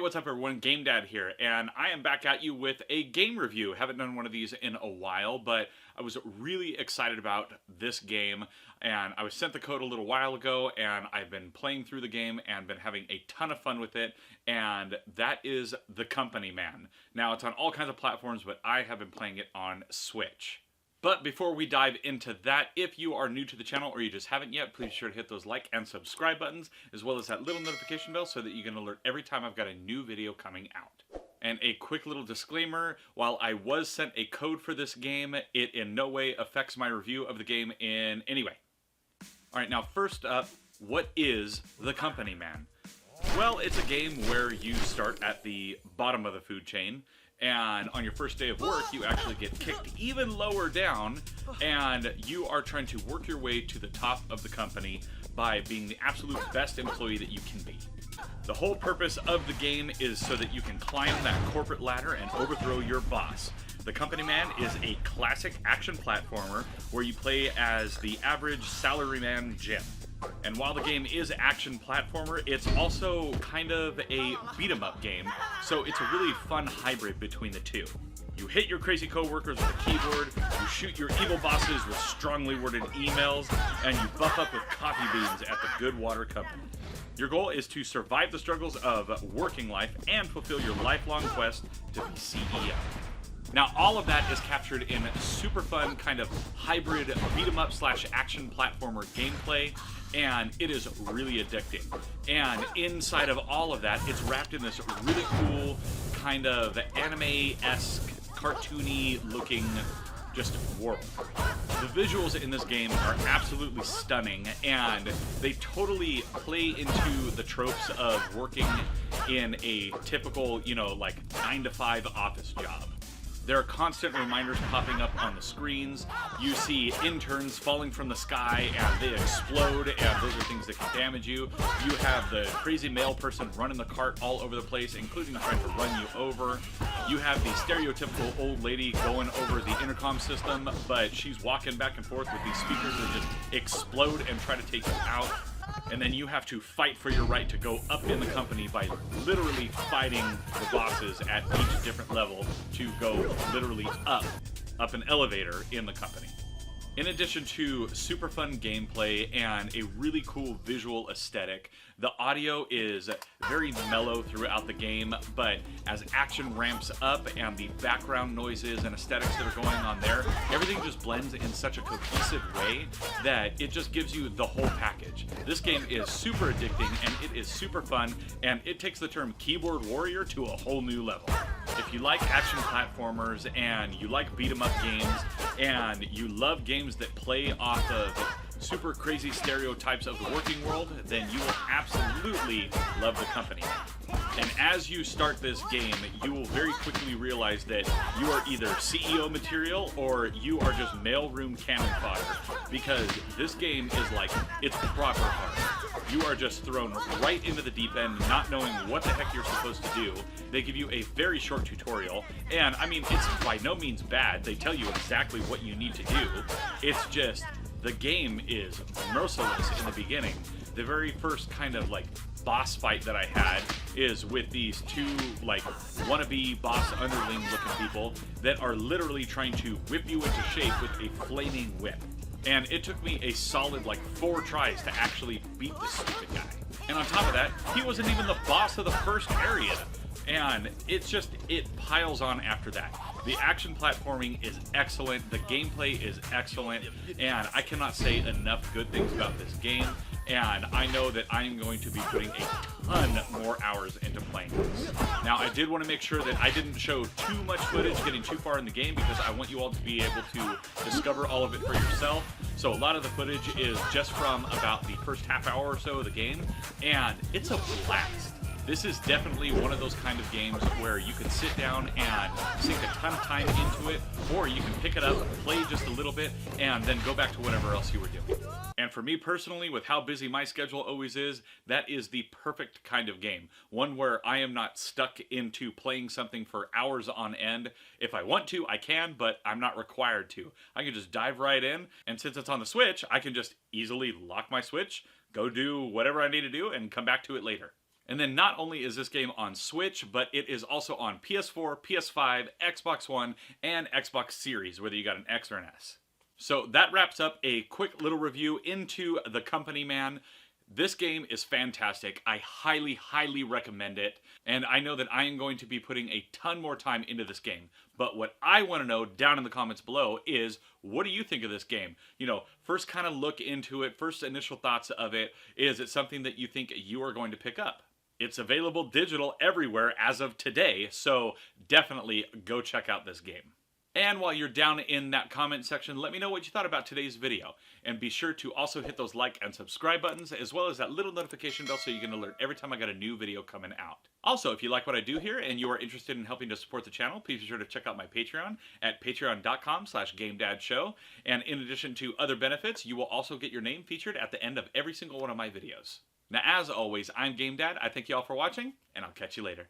What's up everyone? GameDad here, and I am back at you with a game review. Haven't done one of these in a while, but I was really excited about this game, and I was sent the code a little while ago, and I've been playing through the game and been having a ton of fun with it, and that is The Company Man. Now, it's on all kinds of platforms, but I have been playing it on Switch. But before we dive into that, if you are new to the channel or you just haven't yet, please be sure to hit those like and subscribe buttons, as well as that little notification bell so that you can alert every time I've got a new video coming out. And a quick little disclaimer, while I was sent a code for this game, it in no way affects my review of the game in any way. Alright, now first up, what is The Company Man? Well, it's a game where you start at the bottom of the food chain, and on your first day of work, you actually get kicked even lower down, and you are trying to work your way to the top of the company by being the absolute best employee that you can be. The whole purpose of the game is so that you can climb that corporate ladder and overthrow your boss. The Company Man is a classic action platformer where you play as the average salaryman Jim. And while the game is action platformer, it's also kind of a beat-em-up game, so it's a really fun hybrid between the two. You hit your crazy coworkers with a keyboard, you shoot your evil bosses with strongly worded emails, and you buff up with coffee beans at the Goodwater Company. Your goal is to survive the struggles of working life and fulfill your lifelong quest to be CEO. Now, all of that is captured in super fun kind of hybrid beat-em-up slash action platformer gameplay, and it is really addicting. And inside of all of that, it's wrapped in this really cool kind of anime-esque, cartoony looking just world. The visuals in this game are absolutely stunning, and they totally play into the tropes of working in a typical, like 9-to-5 office job. There are constant reminders popping up on the screens. You see interns falling from the sky and they explode, and those are things that can damage you. You have the crazy male person running the cart all over the place, including trying to run you over. You have the stereotypical old lady going over the intercom system, but she's walking back and forth with these speakers that just explode and try to take you out. And then you have to fight for your right to go up in the company by literally fighting the bosses at each different level to go literally up an elevator in the company. In addition to super fun gameplay and a really cool visual aesthetic, the audio is very mellow throughout the game, but as action ramps up and the background noises and aesthetics that are going on there, everything just blends in such a cohesive way that it just gives you the whole package. This game is super addicting and it is super fun, and it takes the term keyboard warrior to a whole new level. If you like action platformers and you like beat-em-up games and you love games that play off of super crazy stereotypes of the working world, then you will absolutely love The Company. And as you start this game, you will very quickly realize that you are either CEO material or you are just mailroom cannon fodder, because this game is like, it's proper hard. You are just thrown right into the deep end, not knowing what the heck you're supposed to do. They give you a very short tutorial, and I mean, it's by no means bad. They tell you exactly what you need to do. It's just, the game is merciless in the beginning. The very first kind of boss fight that I had is with these two wannabe boss underling looking people that are literally trying to whip you into shape with a flaming whip. And it took me a solid 4 tries to actually beat this stupid guy. And on top of that, he wasn't even the boss of the first area. And it piles on after that. The action platforming is excellent, the gameplay is excellent, and I cannot say enough good things about this game, and I know that I am going to be putting a ton more hours into playing this. Now, I did want to make sure that I didn't show too much footage getting too far in the game, because I want you all to be able to discover all of it for yourself. So a lot of the footage is just from about the first half hour or so of the game, and it's a blast. This is definitely one of those kind of games where you can sit down and sink a ton of time into it, or you can pick it up, play just a little bit, and then go back to whatever else you were doing. And for me personally, with how busy my schedule always is, that is the perfect kind of game. One where I am not stuck into playing something for hours on end. If I want to, I can, but I'm not required to. I can just dive right in, and since it's on the Switch, I can just easily lock my Switch, go do whatever I need to do, and come back to it later. And then not only is this game on Switch, but it is also on PS4, PS5, Xbox One, and Xbox Series, whether you got an X or an S. So that wraps up a quick little review into The Company Man. This game is fantastic. I highly, highly recommend it. And I know that I am going to be putting a ton more time into this game. But what I want to know down in the comments below is, what do you think of this game? You know, first kind of look into it, first initial thoughts of it. Is it something that you think you are going to pick up? It's available digital everywhere as of today, so definitely go check out this game. And while you're down in that comment section, let me know what you thought about today's video. And be sure to also hit those like and subscribe buttons, as well as that little notification bell so you can alert every time I got a new video coming out. Also, if you like what I do here and you are interested in helping to support the channel, please be sure to check out my Patreon at patreon.com/GameDadShow. And in addition to other benefits, you will also get your name featured at the end of every single one of my videos. Now, as always, I'm GameDad. I thank you all for watching, and I'll catch you later.